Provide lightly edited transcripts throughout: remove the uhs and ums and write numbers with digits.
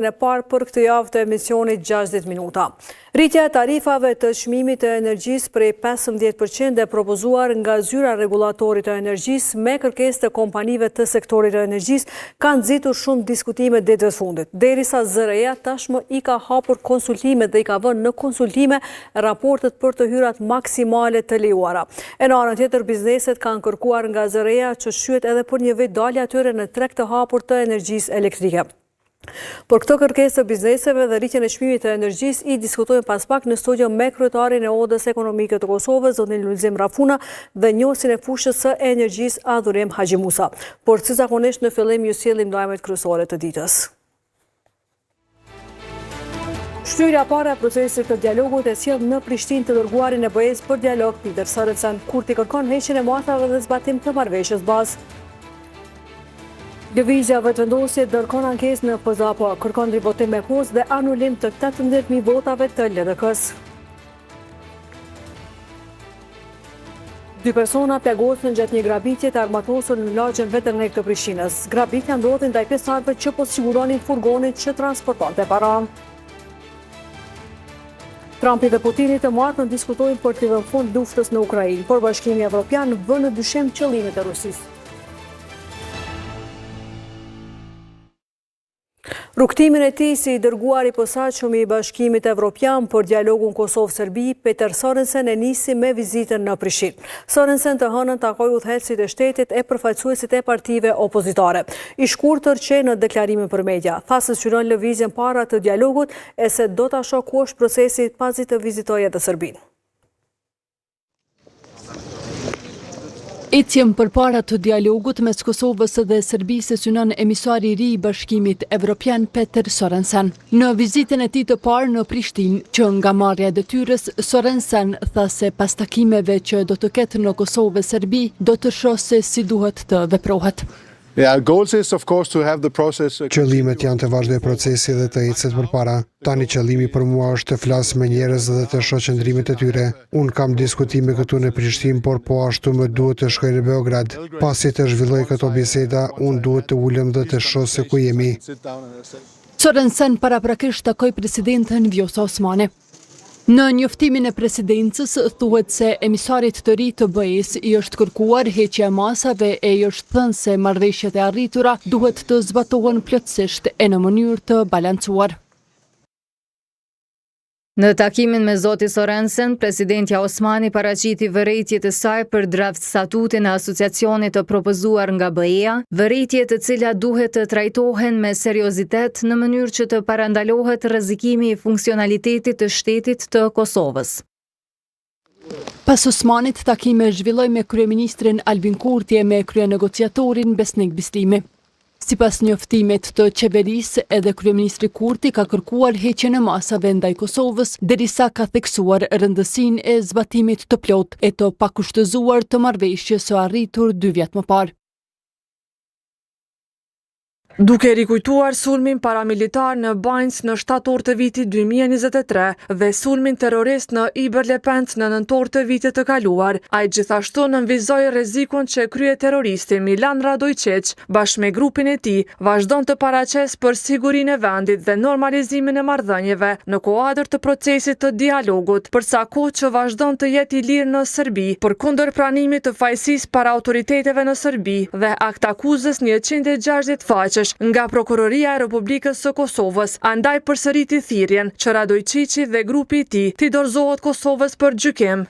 në parë për këtë javë të emisionit 60 minuta. Rritja e tarifave të çmimit të energjisë prej 15% e propozuar nga zyra rregullatorit të energjisë me kërkesë të kompanive të sektorit të energjisë ka nxitur shumë diskutime ditëve të fundit. Derisa ZRE tashmë i ka hapur konsultime dhe i ka vënë në konsultime raportet për të hyrat maksimale të lejuara. E në anën tjetër, bizneset kanë kërkuar nga ZRE që shqyet edhe për një vit dalja atyre në treg të hapur të energjisë elektrike. Por këtë kërkesë të bizneseve dhe rritjen e çmimit të energjisë i diskutojmë pas pak në studio me kryetarin e Odës Ekonomike të Kosovës, zotin Lulzim Rafuna, dhe njohësin e fushës së energjisë Adhurim Haxhi Musa. Por si zakonisht në fillim ju sjellim lajmet kryesore të ditës. Shtyria para e procesit të dialogut e sjell në Prishtinë të dërguarin e BE-s për dialog Peter Sorensen, kur t'i kërkon heqjen e masave dhe zbatim të marrëveshjes bazë. Lëvizja vetëvendosje dërkon ankesë në PZAPO, kërkon rivotim me postë dhe anulim të 18.000 votave të LDK-s. 2 persona plagosën gjatë një grabitje të armatosur në lagjen Veternek të Prishtinës. Grabitja ndodhi ndaj pjesëtarëve që po siguronin furgonit që transportonte para. Trumpi dhe Putini të martën diskutojnë për të dhënë fund luftës në Ukrainë, por Bashkimi Evropian vë në dyshim qëllimet e Rusisë. Rukëtimin e tij si i dërguar i posaçëm i Bashkimit Evropian për dialogun Kosovë-Serbi, Peter Sorensen e nisi me vizitën në Prishtinë. Sorensen të hënën takoi udhëheqësit e shtetit e përfaqësuesit e partive opozitare. I shkurtër që në deklarimin për media, tha se synon lëvizjen para të dialogut e se do ta shohësh procesin pasi të vizitojë edhe Serbinë. Ecjem përpara të dialogut mes Kosovës dhe Serbisë synon emisari i ri i Bashkimit Evropian Peter Sorensen. Në vizitën e tij të parë në Prishtinë, që nga marrja e detyrës, Sorensen tha se pas takimeve që do të ketë në Kosovë e Serbi, do të shohë se si duhet të veprohet. Qëllimet janë të vazhdoj procesi dhe të ecet përpara. Tani qëllimi për mua është të flas me njerëz dhe të shoh qëndrimet e tyre. Unë kam diskutime këtu në Prishtinë, por po ashtu më duhet të shkoj në Beograd. Pasi të zhvilloj këto biseda, unë duhet të ulem dhe të shoh se ku jemi. Sorensen paraprakisht takoi presidenten Vjosa Osmani. Në njoftimin e presidencës thuhet se emisarit të ri të BE-s i është kërkuar heqja e masave e i është thënë se marrëveshjet e arritura duhet të zbatohen plotësisht e në mënyrë të balancuar. Në takimin me zoti Sorensen, presidentja Osmani paraqiti vërejtjet e saj për draft statutin e asociacionit të propozuar nga BE-ja, vërejtje të cilat duhet të trajtohen me seriozitet në mënyrë që të parandalohet rrezikimi i funksionalitetit të shtetit të Kosovës. Pas Osmanit, takime zhvilloi me kryeministrin Albin Kurti e me kryenegociatorin Besnik Bislimi. Sipas njoftimit të qeverisë, edhe kryeministri Kurti ka kërkuar heqjen e masave ndaj Kosovës, derisa ka theksuar rëndësinë e zbatimit të plotë e të pakushtëzuar të marrëveshjes së arritur 2 vjet më parë. Duke rikujtuar sulmin paramilitar në Bajnës në shtator të vitit 2023 dhe sulmin terrorist në Iberlepend në nëntor të vitit të kaluar, ai gjithashtu nënvizoi rrezikun që krye terroristi Milan Radojčić bashkë me grupin e tij vazhdon të paraqesë për sigurinë e vendit dhe normalizimin e marrëdhënieve në kuadër të procesit të dialogut, përsa kohë që vazhdon të jetë i lirë në Serbi përkundër pranimit të fajësisë para autoriteteve në Serbi dhe akt akuzës 160 faqesh nga Prokuroria e Republikës së Kosovës, andaj përsëriti thirrjen që Radojčići dhe grupi i tij t'i dorëzohet Kosovës për gjykim.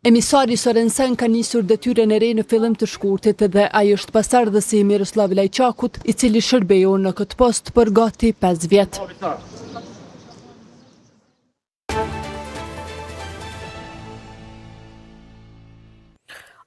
Emisari Sorensen ka nisur detyrën e re në fillim të shkurtit dhe ai është pasardhësi i Miroslav Lajçakut, i cili shërbeu në këtë post për gati 5 vjet.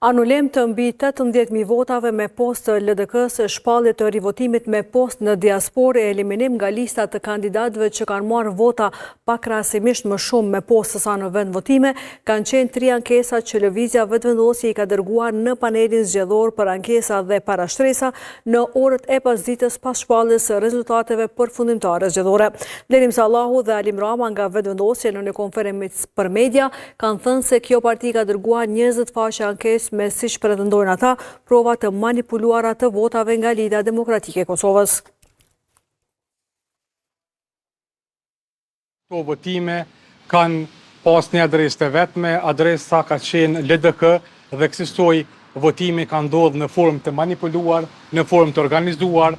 Anulim të mbi 18.000 votave me post të LDK-s, shpallje të rivotimit me post në diasporë e eliminim nga lista të kandidatëve që kanë marrë vota pakrahasimisht më shumë me post sesa në vend votime, kanë qenë 3 ankesa që lëvizja vetëvendosje i ka dërguar në panelin zgjedhor për ankesa dhe parashtresa në orët e pasdites pas shpalljes së rezultateve përfundimtare zgjedhore. Blerim Sallahu dhe Alim Rama nga vetëvendosje në një konferencë për media kanë thënë se kjo parti ka dërguar 20 faqe ankesë me siç pretendojnë ata, prova të manipuluara të votave nga Liga Demokratike e Kosovës. Votime kanë pas një adresë të vetme, adresa ka qenë LDK dhe kësaj votimi ka ndodhur në formë të manipuluar, në formë të organizuar,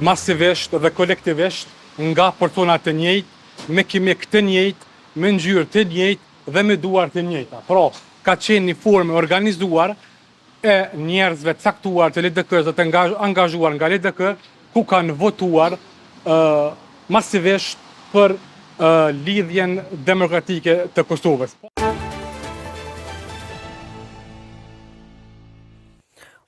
masivisht dhe kolektivisht nga persona të njëjtë, me kimik të njëjtë, me ngjyrë të njëjtë dhe me duar të njëjta. Pra, ka qenë një formë organizuar e njerëzve caktuar të LDK-s dhe të angazhuar nga LDK, ku kanë votuar masivisht për lidhjen demokratike të Kosovës.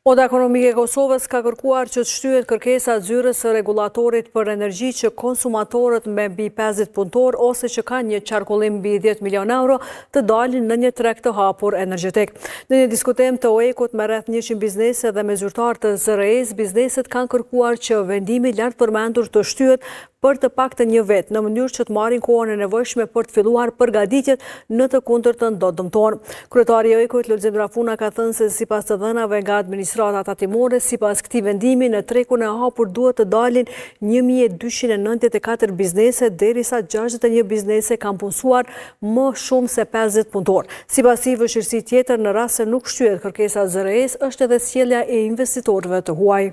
Oda Ekonomike e Kosovës ka kërkuar që të shtyhet kërkesa zyrës së rregullatorit për energji që konsumatorët me mbi 50 punëtor ose që kanë një qarkullim mbi 10 milion euro të dalin në një treg të hapur energjetik. Në një diskutim të OEK-ut me rreth 100 biznese dhe me zyrtar të ZRE-s, bizneset kanë kërkuar që vendimi lart përmendur të shtyhet për të paktën një vit, në mënyrë që të marrin kohën e nevojshme për të filluar përgatitjet në të kundërtën do dëmton. Kryetari i OEK-ut Lulzim Rafuna ka thënë se sipas të dhënave nga administrata tatimore, sipas këtij vendimi në tregun e hapur duhet të dalin 1294 biznese, derisa 61 biznese kanë punësuar më shumë se 50 punëtor. Sipas tij, vështirësi tjetër në rast se nuk shtyhet kërkesa ZRE-s është edhe sjellja e investitorëve të huaj.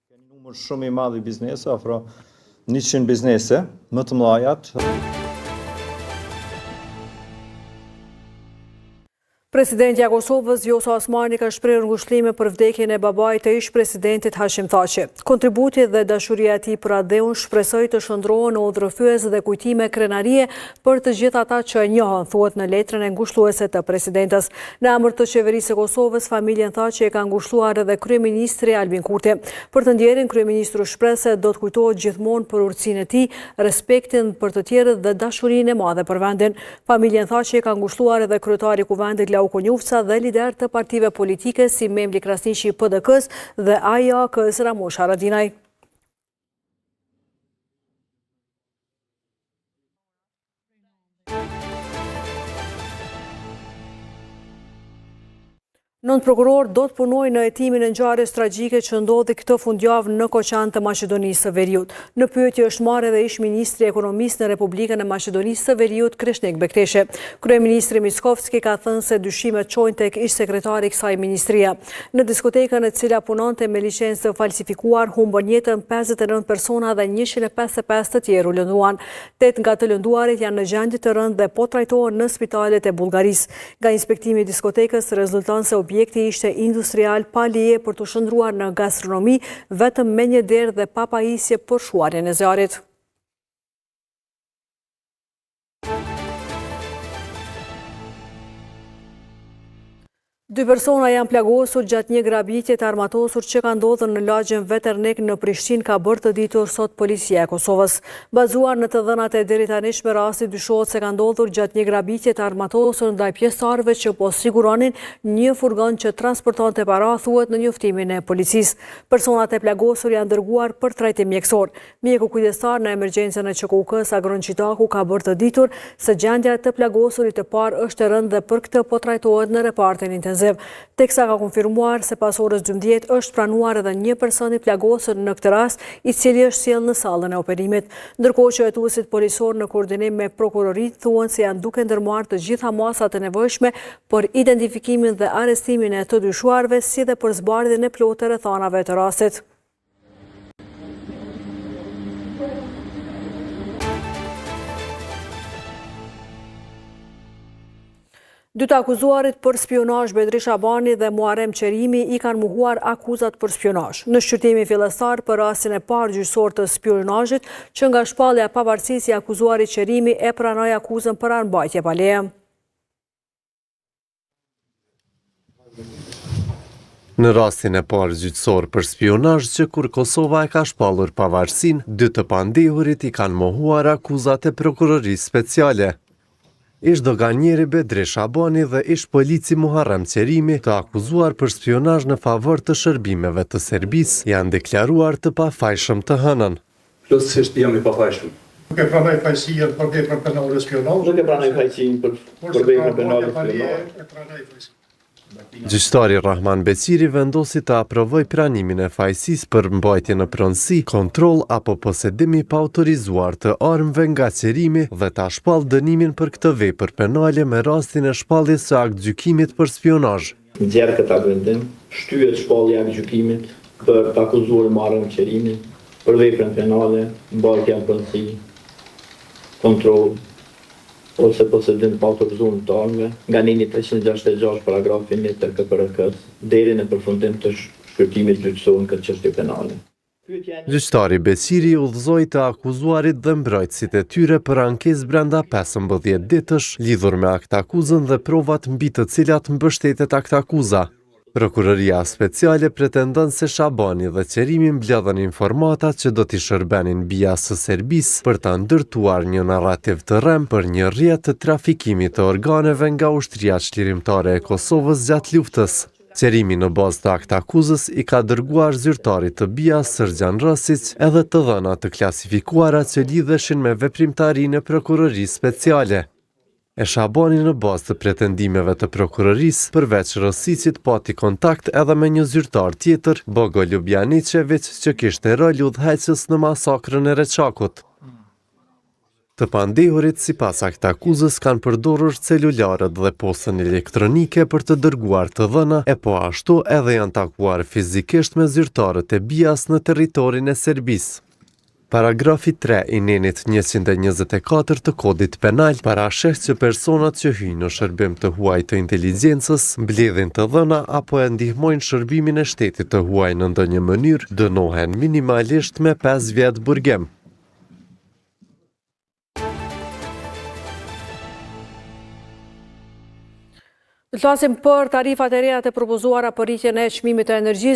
Keni numër shumë i madh i biznese, afro 100 biznese, më të mëdhajat. Presidentja e Kosovës, Vjosa Osmani, ka shprehur ngushëllime për vdekjen e babait të ish-presidentit Hashim Thaçi. Kontributi dhe dashuria e tij për Adeun shpresoi të shndrohen në udhërrëfyes dhe kujtime krenarie për të gjithë ata që e njohën, thuhet në letrën e ngushëlluese të presidentës. Në emër të qeverisë së Kosovës, familjen Thaçi e ka ngushëlluar edhe kryeministri Albin Kurti. Për të ndjerin, kryeministri shpreh se do të kujtohet gjithmonë për urtësinë e tij, respektin për të tjerët dhe dashurinë e madhe për vendin. Familjen Thaçi e ka ngushëlluar edhe kryetari i kuvendit Konjufca dhe lider të partive politike si Memli Krasniqi i PDK-s dhe AIK-s Ramush Haradinaj. Nënt prokuror do të punojë në hetimin e ngjarjes tragjike që ndodhi këtë fundjavë në Koqan të Maqedonisë së Veriut. Në pyetje është marrë edhe ish-ministri i ekonomisë në Republikën e Maqedonisë së Veriut, Krishnik Bekteshi. Kryeministri Miskovski ka thënë se dyshimet çojnë tek ish-sekretari i kësaj ministria. Në diskotekën e cila punonte me licencë të falsifikuar, humbën jetën 59 persona dhe 155 të tjerë u lënduan. 8 nga të lënduarit janë në gjendje të rëndë dhe po trajtohen në spitalet e Bullgarisë. Nga inspektimi i diskotekës rezulton se objekti ishte industrial pa leje për të shndruar në gastronomi, vetëm me një derë dhe pa pajisje për shuarjen e zjarrit. Dy persona janë plagosur gjatë një grabitje të armatosur që ka ndodhur në lagjen Veternik në Prishtinë, ka bërë të ditur sot policia e Kosovës. Bazuar në të dhënat e deri tanishme, rasti dyshohet se ka ndodhur gjatë një grabitje të armatosur ndaj pjesëtarëve që po siguronin një furgon që transportonte para, thuhet në njoftimin e policisë. Personat e plagosur janë dërguar për trajtim mjekësor. Mjeku kujdestar në emergjencën e QKUK-s Agron Qitaku ka bërë të ditur se gjendja e të plagosurit të parë është e rëndë dhe për këtë po trajtohet në repartin intenziv. Teksa ka konfirmuar se pas orës 12 është pranuar edhe një person i plagosur në këtë rast, i cili është sjellë në sallën e operimit. Ndërkohë që hetuesit policor në koordinim me prokuroritë thuan se janë duke ndërmarrë të gjitha masat e nevojshme për identifikimin dhe arrestimin e të dyshuarve, si dhe për zbardhjen e plotë të rrethanave të rastit. Dy të akuzuarit për spionazh, Bedri Shabani dhe Muharrem Qerimi, i kanë mohuar akuzat për spionazh. Në shqyrtimi fillestar për rastin e parë gjyqësor të spionazhit, që nga shpallja e pavarësisë i akuzuarit Qerimi e pranoi akuzën për armbajtje pa leje. Në rastin e parë gjyqësor për spionazh që kur Kosova e ka shpallur pavarësinë, dy të pandehurit i kanë mohuar akuzat e prokurorisë speciale. Ish doganjeri Bedri Shabani dhe ish polici Muharrem Qerimi, të akuzuar për spionazh në favor të shërbimeve të Serbisë, janë deklaruar të pafajshëm të hënën. Plotësisht jam i pafajshëm. Nuk e pranoj fajësia për veprën penale spionazh. Nuk e pranoj fajësinë për veprën penale spionazh. Gjyqtari Rahman Beqiri vendosi të aprovoj pranimin e fajësisë për mbajtje në pronësi, kontroll apo posedimi pa autorizuar të armëve nga qerimi dhe ta shpall dënimin për këtë vepër penale me rastin e shpalljes së aktgjykimit për spionazh. Nxjerr këtë vendim, shtyhet shpallja e aktgjykimit për të akuzuar marrjen e qerimit për veprën penale, mbajtje në pronësi, kontroll ose posedim pa autorizuar të armëve, nga nini 366 paragrafi 1 të KPRK-s, deri në përfundim të shkërtimit gjyqësor në këtë çështje penale. Gjyqtari Beqiri udhëzoi të akuzuarit dhe mbrojtësit e tyre për ankesë brenda 15 ditësh lidhur me aktakuzën dhe provat mbi të cilat mbështetet aktakuza. Prokuroria speciale pretendon se Shabani dhe qerimi mbledhen informata që do t'i shërbenin bija së Serbisë për ta ndërtuar një narrativ të rrem për një rrjet të trafikimit të organeve nga ushtria çlirimtare e Kosovës gjatë luftës. Qerimi në bazë të aktakuzës i ka dërguar zyrtarit të BIA-s Srdjan Rasic edhe të dhëna të klasifikuara që lidheshin me veprimtarinë e prokurorisë speciale. E Shabani në bazë të pretendimeve të prokurorisë, përveç Rosicit pati kontakt edhe me një zyrtar tjetër, Bogo Ljubjaničević, që kishte rol udhëheqës në masakrën e Reçakut. Të pandehurit sipas aktakuzës kanë përdorur celularët dhe postën elektronike për të dërguar të dhëna, e po ashtu edhe janë takuar fizikisht me zyrtarët e BIA-s në territorin e Serbisë. Paragrafi 3 i nenit 124 të kodit penal parasheh që personat që hyjnë në shërbim të huaj të inteligjencës, mbledhin të dhëna apo e ndihmojnë shërbimin e shtetit të huaj në ndonjë mënyrë, dënohen minimalisht me 5 vjet burgim. Të flasim për tarifat e reja të propozuara për rritjen e çmimit të energjisë.